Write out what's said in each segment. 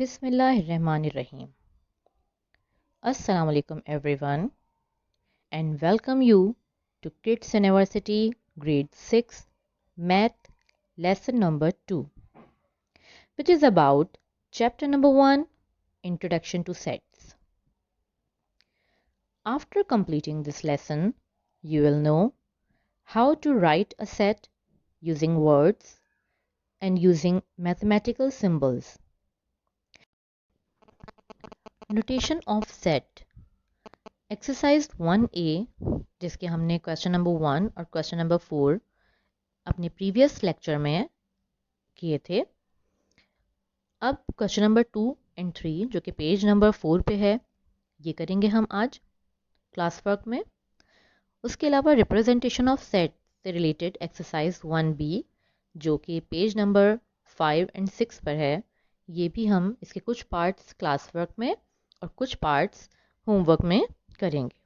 Bismillahirrahmanirrahim. Assalamu alaikum everyone and welcome you to Kids University Grade 6 Math Lesson number 2, which is about Chapter number 1, Introduction to Sets. After completing this lesson, you will know how to write a set using words and using mathematical symbols. Notation of set. Exercise 1A जिसके हमने question number 1 और question number 4 अपने previous lecture में किए थे। अब question number 2 and 3 जो कि पेज नंबर 4 पे है, ये करेंगे हम आज क्लास वर्क में। उसके अलावा रिप्रेजेंटेशन ऑफ सेट से रिलेटेड एक्सरसाइज 1B जो कि पेज नंबर 5 एंड 6 पर है, ये भी हम इसके कुछ पार्ट्स क्लास वर्क में और कुछ पार्ट्स होमवर्क में करेंगे।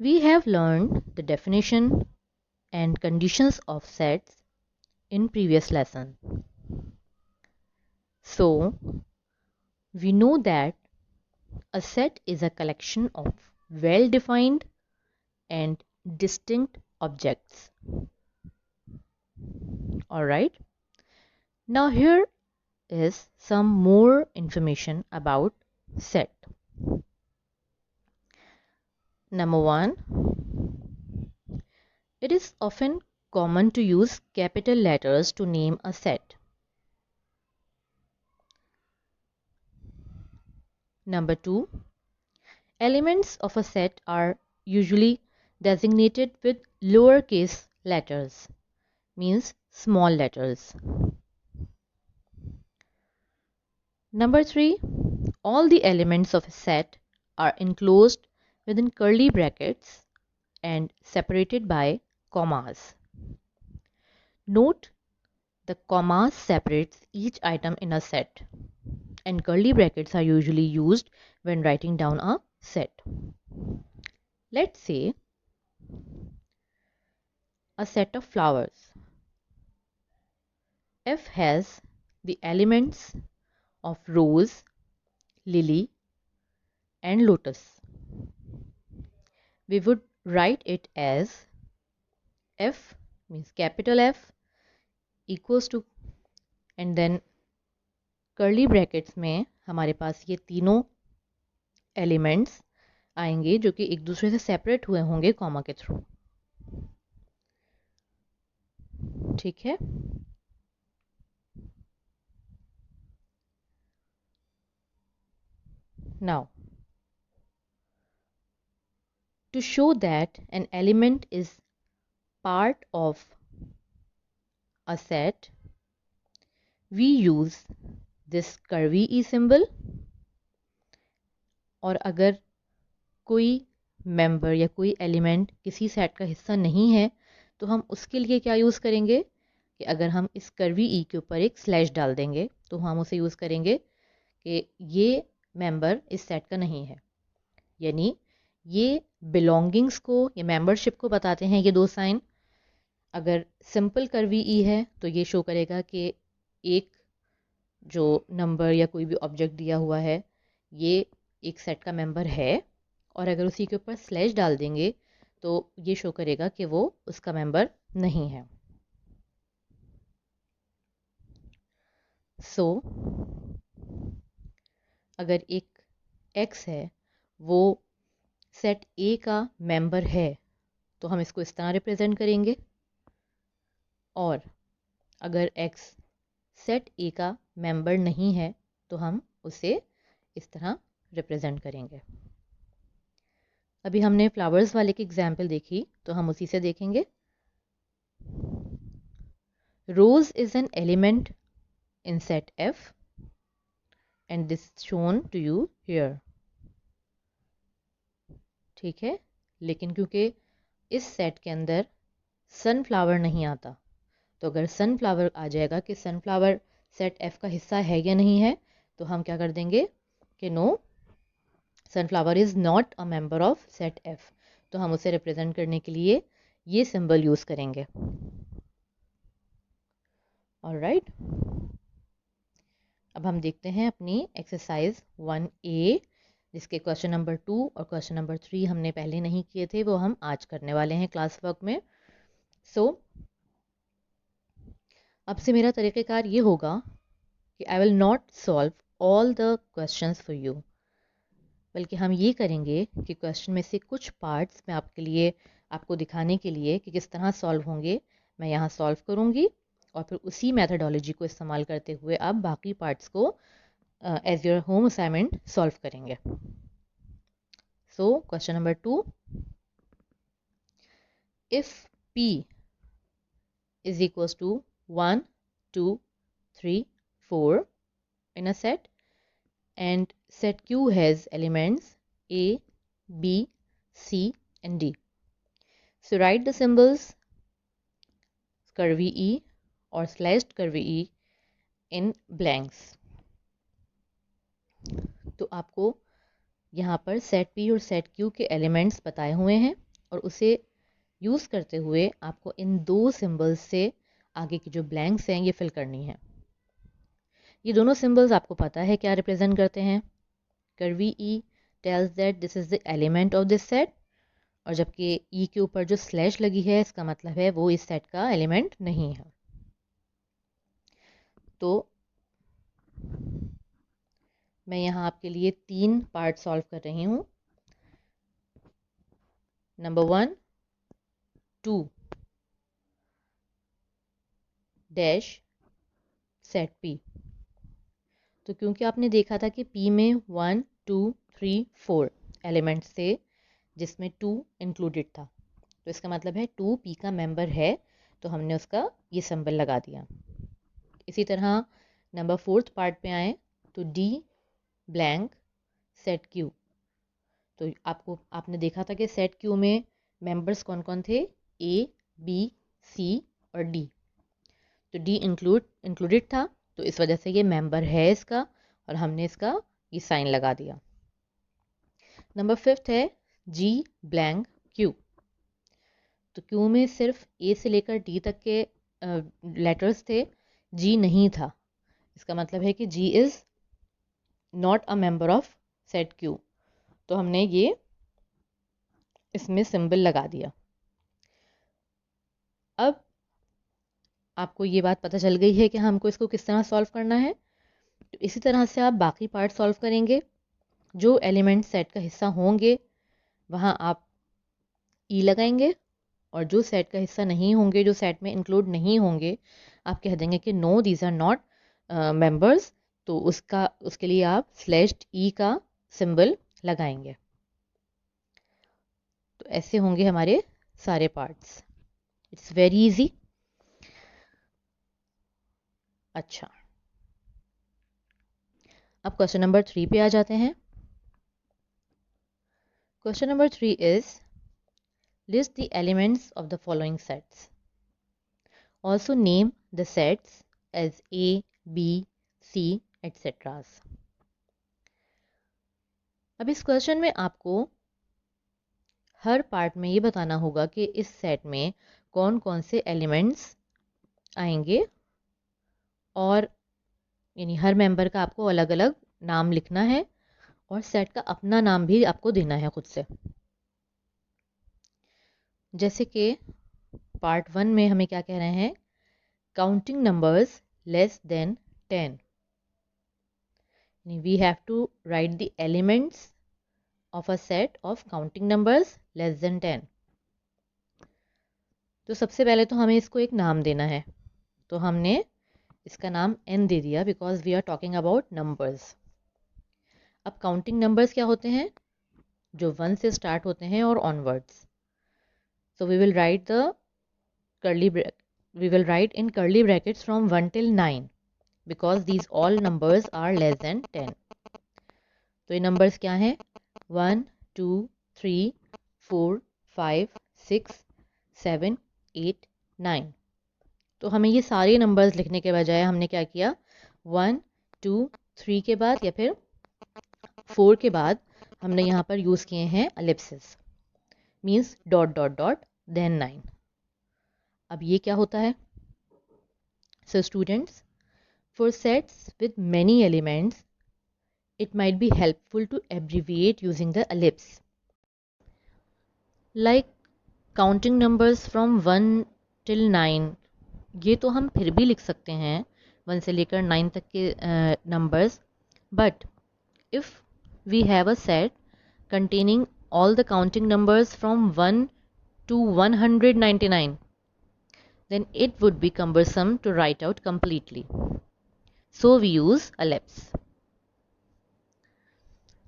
We have learned the definition and conditions of sets in previous lesson. So, we know that a set is a collection of well-defined and distinct objects. Alright, now here is some more information about set. Number 1, it is often common to use capital letters to name a set. Number 2, elements of a set are usually designated with lowercase letters, means small letters. Number 3, all the elements of a set are enclosed within curly brackets and separated by commas. Note, the commas separates each item in a set, and curly brackets are usually used when writing down a set. Let's say a set of flowers. F has the elements of rose, lily, and lotus. We would write it as F means capital F equals to, and then curly brackets में हमारे पास ये तीनों elements आएंगे जो कि एक दूसरे से सेपरेट हुए होंगे कॉमा के थ्रू। ठीक है, now to show that an element is part of a set, we use this curvy E symbol, और अगर कोई मेंबर या कोई एलिमेंट किसी सेट का हिस्सा नहीं है तो हम उसके लिए क्या यूज़ करेंगे कि अगर हम इस कर्वी ई के ऊपर एक स्लैश डाल देंगे तो हम उसे यूज़ करेंगे कि ये मेंबर इस सेट का नहीं है, यानी ये बिलोंगिंग्स को या मेंबरशिप को बताते हैं ये दो साइन। अगर सिंपल कर्वी ई है तो ये शो करेगा कि एक जो नंबर या कोई भी ऑब्जेक्ट दिया हुआ है ये एक सेट का मेंबर है, और अगर उसी के ऊपर स्लैश डाल देंगे तो ये शो करेगा कि वो उसका मेंबर नहीं है। सो अगर एक x है वो सेट A का मेंबर है तो हम इसको इस तरह रिप्रेजेंट करेंगे, और अगर x सेट A का मेंबर नहीं है तो हम उसे इस तरह रिप्रेजेंट करेंगे। अभी हमने फ्लावर्स वाले की एग्जाम्पल देखी तो हम उसी से देखेंगे। Rose is an element in set F and this shown to you here. ठीक है, लेकिन क्योंकि इस सेट के अंदर सनफ्लावर नहीं आता, तो अगर सनफ्लावर आ जाएगा कि सनफ्लावर सेट F का हिस्सा है या नहीं है तो हम क्या कर देंगे कि no, sunflower is not a member of set F, तो हम उसे रिप्रेजेंट करने के लिए ये सिंबल यूज़ करेंगे। ऑलराइट, अब हम देखते हैं अपनी एक्सरसाइज 1A, जिसके क्वेश्चन नंबर 2 और क्वेश्चन नंबर 3 हमने पहले नहीं किए थे, वो हम आज करने वाले हैं क्लास वर्क में। सो अब से मेरा तरीक़ेकार ये होगा कि I will not solve all the questions for you, बल्कि हम ये करेंगे कि क्वेश्चन में से कुछ पार्ट्स मैं आपके लिए, आपको दिखाने के लिए कि किस तरह सॉल्व होंगे, मैं यहाँ सॉल्व करूँगी और फिर उसी मेथडोलॉजी को इस्तेमाल करते हुए आप बाकी पार्ट्स को as your home assignment solve करेंगे। So question number 2, if P is equals to 1, 2, 3, 4 in a set and set Q has elements A, B, C and D. So write the symbols curvy E or slashed curvy E in blanks. तो आपको यहाँ पर set P और set Q के elements बताए हुए हैं और उसे यूज़ करते हुए आपको इन दो सिंबल्स से आगे की जो ब्लैंक्स हैं ये फिल करनी है। ये दोनों सिंबल्स आपको पता है क्या रिप्रेजेंट करते हैं। Curvy E tells that this is the element of this set, और जबकि ई के ऊपर जो स्लैश लगी है इसका मतलब है वो इस सेट का एलिमेंट नहीं है। तो मैं यहाँ आपके लिए 3 पार्ट सॉल्व कर रही हूँ। Number 1, 2 dash set P। तो क्योंकि आपने देखा था कि P में 1, 2, 3, 4 एलिमेंट्स थे जिसमें 2 इंक्लूडेड था, तो इसका मतलब है 2 P का मेंबर है, तो हमने उसका ये सिंबल लगा दिया। इसी तरह नंबर 4th पार्ट पे आए तो D ब्लैंक सेट Q। तो आपने देखा था कि सेट Q में मेंबर्स कौन कौन थे, A, B, C और D। तो D इंक्लूडेड था, तो इस वजह से ये मेंबर है इसका और हमने इसका ये साइन लगा दिया। नंबर 5th है G ब्लैंक Q। तो Q में सिर्फ A से लेकर D तक के लेटर्स थे, G नहीं था। इसका मतलब है कि G is not a member of set Q, तो हमने ये इसमें सिंबल लगा दिया। अब आपको ये बात पता चल गई है कि हमको इसको किस तरह सॉल्व करना है। तो इसी तरह से आप बाकी पार्ट सॉल्व करेंगे। जो एलिमेंट सेट का हिस्सा होंगे वहाँ आप ई लगाएंगे, और जो सेट का हिस्सा नहीं होंगे, जो सेट में इंक्लूड नहीं होंगे, आप कह देंगे कि no these are not members, तो उसके लिए आप स्लैश्ड ई का सिंबल लगाएंगे। तो ऐसे होंगे हमारे सारे पार्ट्स। It's very easy. अच्छा, अब क्वेश्चन नंबर 3 पे आ जाते हैं। Question number 3 is list the elements of the following sets. Also name the sets as A, B, C, etc. अब इस क्वेश्चन में आपको हर पार्ट में ये बताना होगा कि इस सेट में कौन कौन से एलिमेंट्स आएंगे, और यानी हर मेंबर का आपको अलग अलग नाम लिखना है और सेट का अपना नाम भी आपको देना है खुद से। जैसे कि पार्ट 1 में हमें क्या कह रहे हैं, counting numbers less than 10। we have to write the elements of a set of counting numbers less than 10। तो सबसे पहले तो हमें इसको एक नाम देना है, तो हमने इसका नाम n दे दिया because we are talking about numbers. अब काउंटिंग नंबर्स क्या होते हैं, जो 1 से स्टार्ट होते हैं और onwards. So we will write in curly brackets from 1 till 9 because these all numbers are less than 10। तो ये नंबर्स क्या हैं, 1, 2, 3, 4, 5, 6, 7, 8, 9। तो हमें ये सारे नंबर्स लिखने के बजाय हमने क्या किया, 1, 2, 3 के बाद या फिर 4 के बाद हमने यहाँ पर यूज़ किए हैं ellipsis, means dot dot dot then 9। अब ये क्या होता है, So students, for sets with many elements, it might be helpful to abbreviate using the ellipse. Like counting numbers from 1 till 9, ये तो हम फिर भी लिख सकते हैं 1 से लेकर 9 तक के numbers. But if we have a set containing all the counting numbers from 1 to 199, then it would be cumbersome to write out completely. So we use ellipse.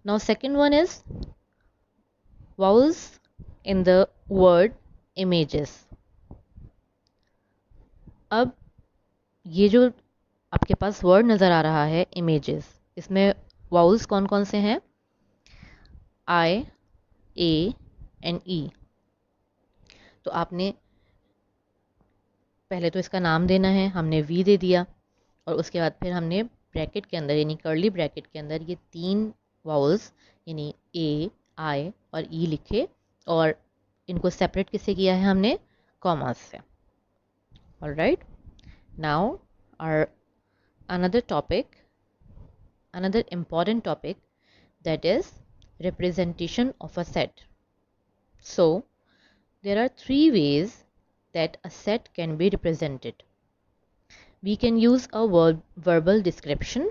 Now second one is vowels in the word images. अब ये जो आपके पास word नज़र आ रहा है images, इसमें vowels कौन कौन से हैं? I, A and E. तो आपने पहले तो इसका नाम देना है, हमने V दे दिया और उसके बाद फिर हमने ब्रैकेट के अंदर यानी कर्ली ब्रैकेट के अंदर ये 3 वाउल्स यानी A, I और E लिखे और इनको सेपरेट किससे किया है हमने? कॉमास से. Alright, now our another topic, another important topic, that is representation of a set. So there are 3 ways that a set can be represented. We can use a verbal description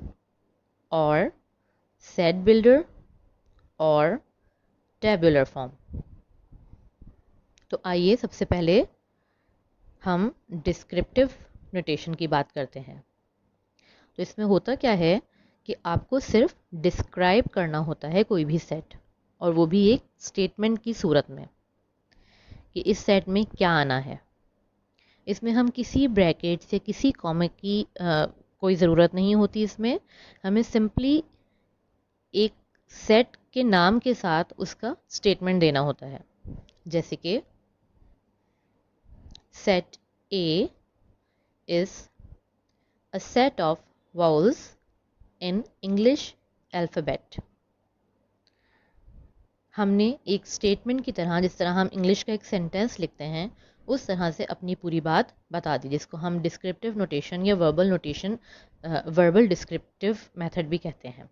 or set builder और tabular form. तो आइए सबसे पहले हम descriptive notation की बात करते हैं. तो इसमें होता क्या है कि आपको सिर्फ डिस्क्राइब करना होता है कोई भी सेट, और वो भी एक स्टेटमेंट की सूरत में कि इस सेट में क्या आना है. इसमें हम किसी ब्रैकेट से किसी कॉमा की कोई ज़रूरत नहीं होती. इसमें हमें सिंपली एक सेट के नाम के साथ उसका स्टेटमेंट देना होता है. जैसे कि set A is a set of vowels in English alphabet. हमने एक स्टेटमेंट की तरह, जिस तरह हम इंग्लिश का एक सेंटेंस लिखते हैं, उस तरह से अपनी पूरी बात बता दी, जिसको हम डिस्क्रिप्टिव नोटेशन या verbal notation, verbal descriptive method भी कहते हैं.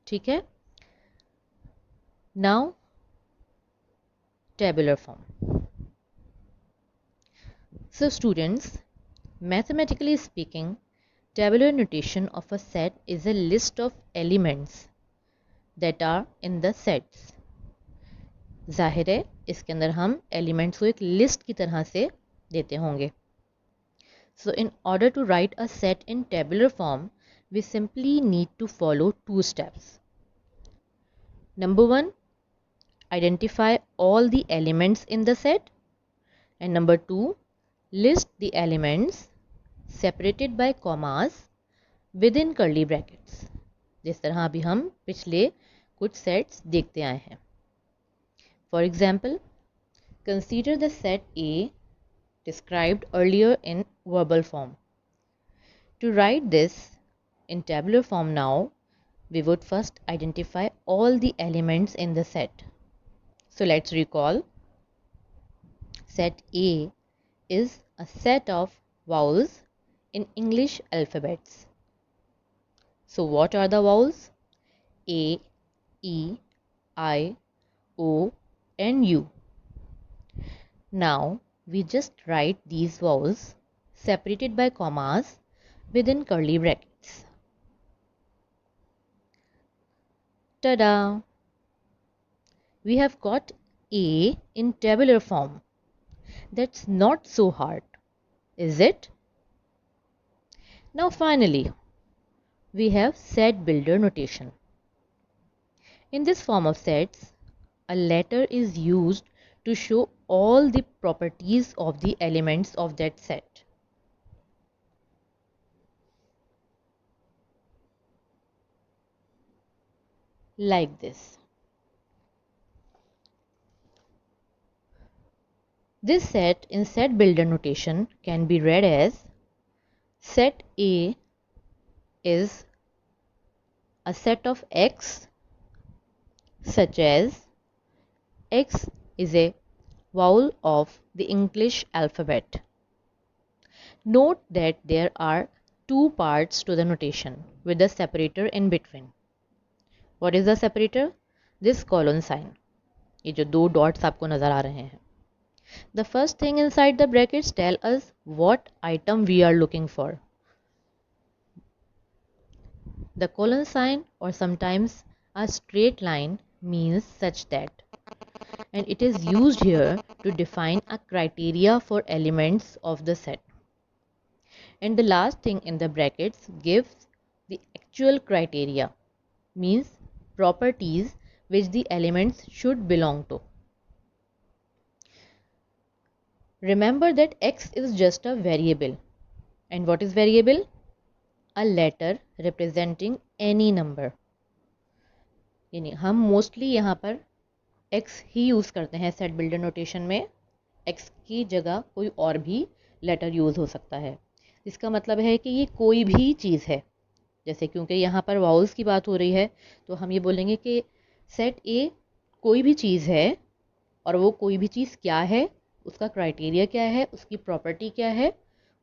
ठीक है. Now tabular form. So students, mathematically speaking, tabular notation of a set is a list of elements that are in the sets. जाहिर है इसके अंदर हम एलिमेंट्स को एक लिस्ट की तरह से देते होंगे. So in order to write a set in tabular form, we simply need to follow 2 steps. Number 1, identify all the elements in the set, and number 2, list the elements separated by commas within curly brackets. जिस तरह अभी हम पिछले कुछ sets देखते आए हैं. For example, consider the set A described earlier in verbal form. To write this in tabular form now, we would first identify all the elements in the set. So let's recall. Set A is a set of vowels in English alphabets. So what are the vowels? A, E, I, O and U. Now we just write these vowels separated by commas within curly brackets. Ta-da! We have got A in tabular form. That's not so hard, is it? Now finally, we have set builder notation. In this form of sets, a letter is used to show all the properties of the elements of that set. Like this. This set in set builder notation can be read as set A is a set of X, such as X is a vowel of the English alphabet. Note that there are two parts to the notation with a separator in between. What is the separator? This colon sign. ये जो दो dots आपको नजर आ रहे हैं. The first thing inside the brackets tell us what item we are looking for. The colon sign or sometimes a straight line means such that, and it is used here to define a criteria for elements of the set. And the last thing in the brackets gives the actual criteria, means properties which the elements should belong to. Remember that x is just a variable. And what is variable? A letter representing any number. यानी हम mostly यहाँ पर x ही use करते हैं set builder notation में. x की जगह कोई और भी लेटर यूज़ हो सकता है. इसका मतलब है कि ये कोई भी चीज़ है. जैसे क्योंकि यहाँ पर वाउल्स की बात हो रही है तो हम ये बोलेंगे कि सेट ए कोई भी चीज़ है, और वो कोई भी चीज़ क्या है, उसका क्राइटेरिया क्या है, उसकी प्रॉपर्टी क्या है.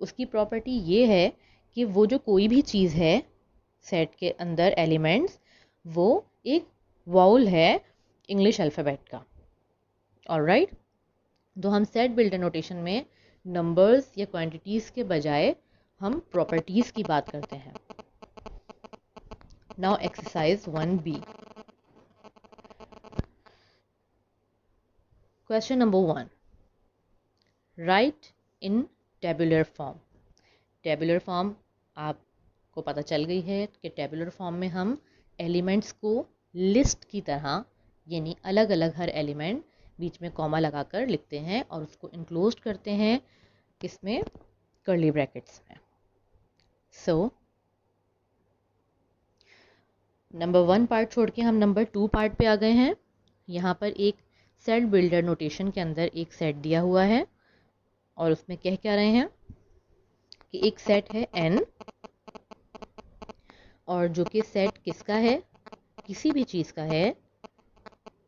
उसकी प्रॉपर्टी ये है कि वो जो कोई भी चीज़ है सेट के अंदर एलिमेंट्स, वो एक वाउल है इंग्लिश अल्फ़ाबेट का. ऑलराइट. तो हम सेट बिल्डर नोटेशन में नंबर्स या क्वांटिटीज़ के बजाय हम प्रॉपर्टीज़ की बात करते हैं. Now exercise 1B. Question number 1. Right इन टेबुलर फॉर्म. टेबुलर फॉर्म आपको पता चल गई है कि टेबुलर फॉर्म में हम एलिमेंट्स को लिस्ट की तरह, यानी अलग अलग हर एलिमेंट बीच में कॉमा लगाकर लिखते हैं और उसको इनक्लोज्ड करते हैं किसमें? कर्ली ब्रैकेट्स में. सो नंबर 1 पार्ट छोड़ के हम नंबर 2 पार्ट पे आ गए हैं. यहाँ पर एक सेट बिल्डर नोटेशन के अंदर एक सेट दिया हुआ है और उसमें कह क्या रहे हैं कि एक सेट है n, और जो कि सेट किसका है? किसी भी चीज़ का है.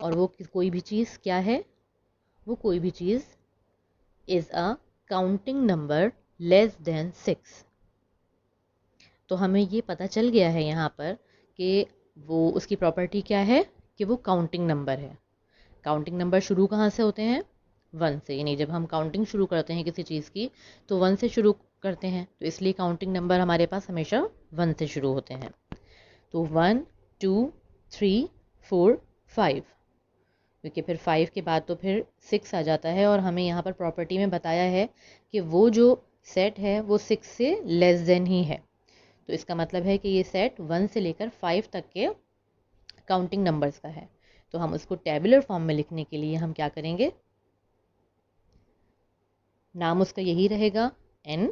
और वो कोई भी चीज़ क्या है? वो कोई भी चीज़ is a counting number less than 6. तो हमें ये पता चल गया है यहाँ पर कि वो उसकी प्रॉपर्टी क्या है कि वो काउंटिंग नंबर है. काउंटिंग नंबर शुरू कहाँ से होते हैं? 1 से. यानी जब हम काउंटिंग शुरू करते हैं किसी चीज़ की तो 1 से शुरू करते हैं, तो इसलिए काउंटिंग नंबर हमारे पास हमेशा 1 से शुरू होते हैं. तो 1 2 3 4 5, क्योंकि फिर 5 के बाद तो फिर 6 आ जाता है. और हमें यहाँ पर प्रॉपर्टी में बताया है कि वो जो सेट है वो 6 से लेस देन ही है. तो इसका मतलब है कि ये सेट 1 से लेकर 5 तक के काउंटिंग नंबर्स का है. तो हम उसको टेबुलर फॉर्म में लिखने के लिए हम क्या करेंगे? नाम उसका यही रहेगा n,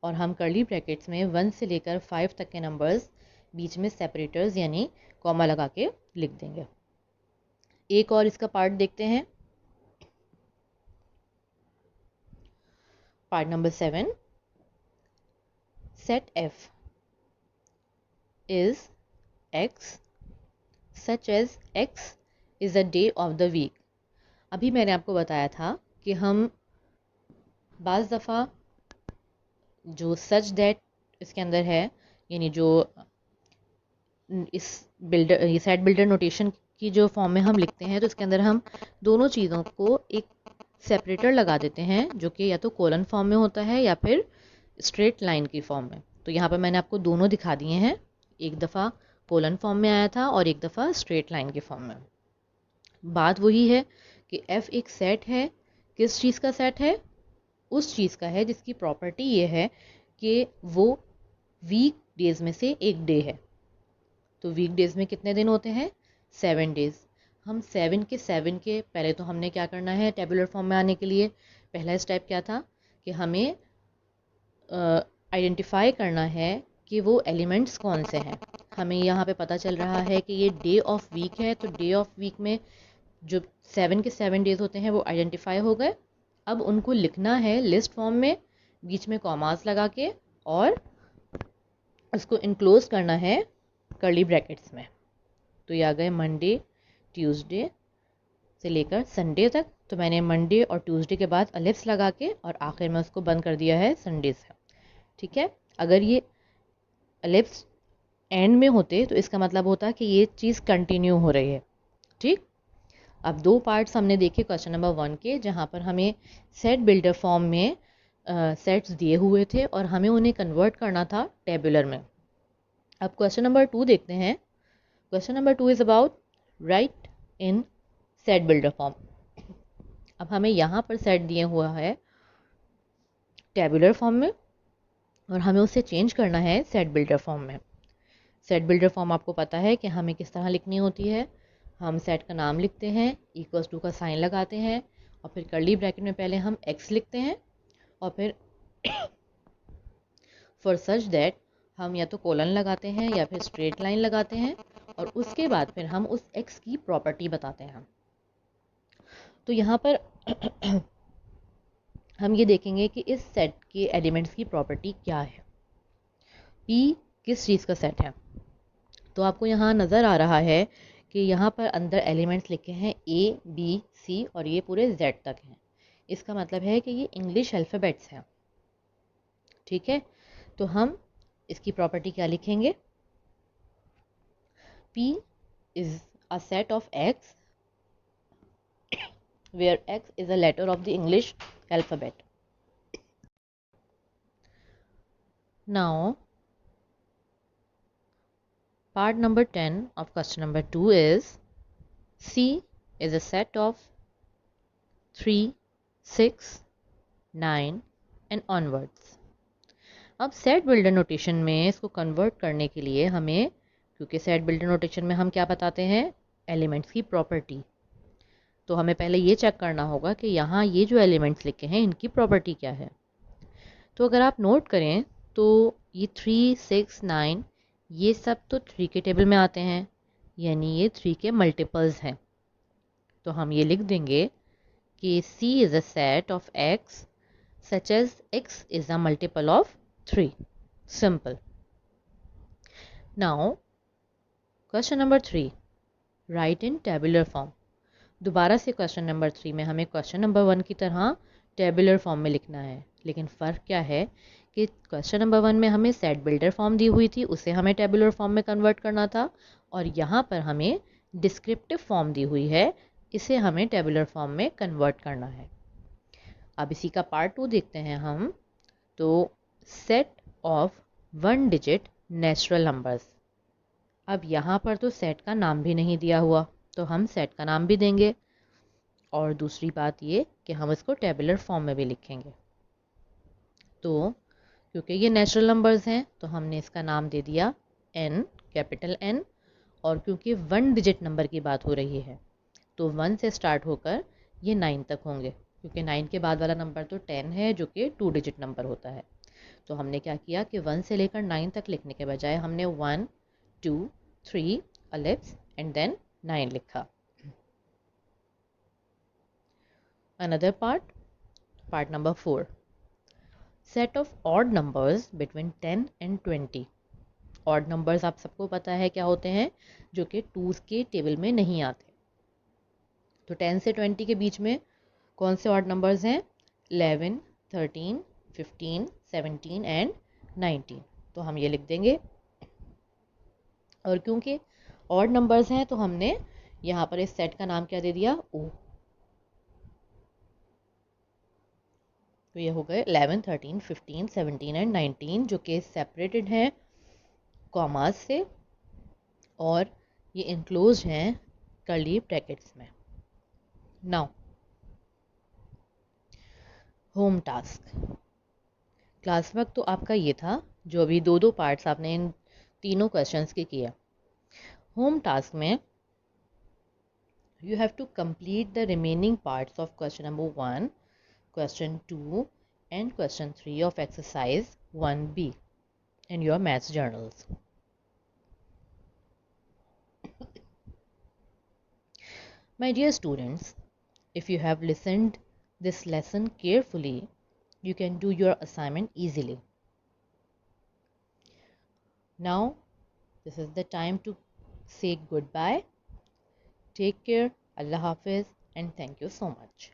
और हम कर्ली ब्रैकेट्स में 1 से लेकर 5 तक के नंबर्स बीच में सेपरेटर्स यानी कॉमा लगा के लिख देंगे. एक और इसका पार्ट देखते हैं. Part number 7. Set f is x such as x is a day of the week. अभी मैंने आपको बताया था कि हम बाज़ दफ़ा जो सच दैट इसके अंदर है, यानी जो इस बिल्डर ये सेट बिल्डर नोटेशन की जो फॉर्म में हम लिखते हैं, तो इसके अंदर हम दोनों चीज़ों को एक सेपरेटर लगा देते हैं जो कि या तो कोलन फॉर्म में होता है या फिर स्ट्रेट लाइन की फॉर्म में. तो यहाँ पर मैंने आपको दोनों दिखा दिए हैं. एक दफ़ा कोलन फॉर्म में आया था और एक दफ़ा स्ट्रेट लाइन की फॉर्म में. बात वही है कि f एक सेट है. किस चीज़ का सेट है? उस चीज़ का है जिसकी प्रॉपर्टी ये है कि वो वीक डेज़ में से एक डे है. तो वीक डेज़ में कितने दिन होते हैं? 7 डेज़. हम 7 के पहले तो हमने क्या करना है टेबुलर फॉर्म में आने के लिए? पहला स्टेप क्या था कि हमें आइडेंटिफाई करना है कि वो एलिमेंट्स कौन से हैं. हमें यहाँ पे पता चल रहा है कि ये डे ऑफ वीक है. तो डे ऑफ वीक में जो 7 डेज़ होते हैं वो आइडेंटिफाई हो गए. अब उनको लिखना है लिस्ट फॉर्म में, बीच में कॉमास लगा के, और उसको इनक्लोज करना है कर्ली ब्रैकेट्स में. तो ये आ गए मंडे, ट्यूसडे से लेकर संडे तक. तो मैंने मंडे और ट्यूसडे के बाद अलिफ्स लगा के और आखिर में उसको बंद कर दिया है संडे से. ठीक है, अगर ये एलिप्स एंड में होते तो इसका मतलब होता कि ये चीज़ कंटिन्यू हो रही है। ठीक, अब दो पार्ट्स हमने देखे क्वेश्चन नंबर 1 के, जहाँ पर हमें सेट बिल्डर फॉर्म में सेट्स दिए हुए थे और हमें उन्हें कन्वर्ट करना था टेबुलर में। अब क्वेश्चन नंबर 2 देखते हैं। Question number 2 is about right in set builder form. अब हमें यहाँ पर सेट दिए हुआ है टेबुलर फॉर्म में और हमें उसे चेंज करना है सेट बिल्डर फॉर्म में। सेट बिल्डर फॉर्म आपको पता है कि हमें किस तरह लिखनी होती है। हम सेट का नाम लिखते हैं, इक्वल्स टू का साइन लगाते हैं और फिर कर्ली ब्रैकेट में पहले हम एक्स लिखते हैं और फिर फॉर सच दैट हम या तो कोलन लगाते हैं या फिर स्ट्रेट लाइन लगाते हैं और उसके बाद फिर हम उस एक्स की प्रॉपर्टी बताते हैं। तो यहाँ पर हम ये देखेंगे कि इस सेट के एलिमेंट्स की प्रॉपर्टी क्या है। P किस चीज़ का सेट है, तो आपको यहाँ नज़र आ रहा है कि यहाँ पर अंदर एलिमेंट्स लिखे हैं A, B, C और ये पूरे Z तक हैं। इसका मतलब है कि ये इंग्लिश अल्फ़ाबेट्स हैं। ठीक है, तो हम इसकी प्रॉपर्टी क्या लिखेंगे? P is a set of X where X is a letter of the English alphabet. Now, part number 10 of question number 2 is C is a set of 3, 6, 9 and onwards. अब set builder notation में इसको convert करने के लिए हमें, क्योंकि set builder notation में हम क्या बताते हैं, एलिमेंट्स की प्रॉपर्टी, तो हमें पहले ये चेक करना होगा कि यहाँ ये जो एलिमेंट्स लिखे हैं इनकी प्रॉपर्टी क्या है। तो अगर आप नोट करें तो ये 3, 6, 9 ये सब तो 3 के टेबल में आते हैं, यानी ये 3 के मल्टीपल्स हैं। तो हम ये लिख देंगे कि C is a set of X such as X is a multiple of 3. Simple. Now, question number 3. Write in tabular form. दोबारा से क्वेश्चन नंबर 3 में हमें क्वेश्चन नंबर 1 की तरह टेबुलर फॉर्म में लिखना है, लेकिन फ़र्क क्या है कि क्वेश्चन नंबर 1 में हमें सेट बिल्डर फॉर्म दी हुई थी, उसे हमें टेबुलर फॉर्म में कन्वर्ट करना था और यहाँ पर हमें डिस्क्रिप्टिव फॉर्म दी हुई है, इसे हमें टेबुलर फॉर्म में कन्वर्ट करना है। अब इसी का पार्ट 2 देखते हैं हम। तो set of 1 digit natural numbers. अब यहाँ पर तो सेट का नाम भी नहीं दिया हुआ, तो हम सेट का नाम भी देंगे और दूसरी बात ये कि हम इसको टेबुलर फॉर्म में भी लिखेंगे। तो क्योंकि ये नेचुरल नंबर्स हैं तो हमने इसका नाम दे दिया n, कैपिटल N, और क्योंकि 1 डिजिट नंबर की बात हो रही है तो 1 से स्टार्ट होकर ये 9 तक होंगे, क्योंकि 9 के बाद वाला नंबर तो 10 है जो कि 2 डिजिट नंबर होता है। तो हमने क्या किया कि 1 से लेकर 9 तक लिखने के बजाय हमने 1, 2, 3 अलिप्स एंड देन 9 लिखा। Another part number 4. Set of odd numbers between 10 and 20. Odd numbers आप सबको पता है क्या होते हैं, जो कि 2s के टेबल में नहीं आते। तो 10 से 20 के बीच में कौन से odd numbers हैं? 11, 13, 15, 17 एंड 19। तो हम ये लिख देंगे और क्योंकि odd numbers हैं तो हमने यहाँ पर इस सेट का नाम क्या दे दिया? O। तो ये हो गए 11, 13, 15, 17 एंड 19 जो कि सेपरेटेड हैं कॉमास से और ये इनक्लोज हैं कर्ली ब्रैकेट्स में। Now home task. Class work तो आपका ये था जो अभी दो पार्ट्स आपने इन तीनों क्वेश्चंस के किया। होम टास्क में you have to complete the remaining parts of question number 1, question 2 and question 3 of exercise 1B in your maths journals. My dear students, if you have listened this lesson carefully, you can do your assignment easily. Now, this is the time to say goodbye. Take care, Allah Hafiz, and thank you so much.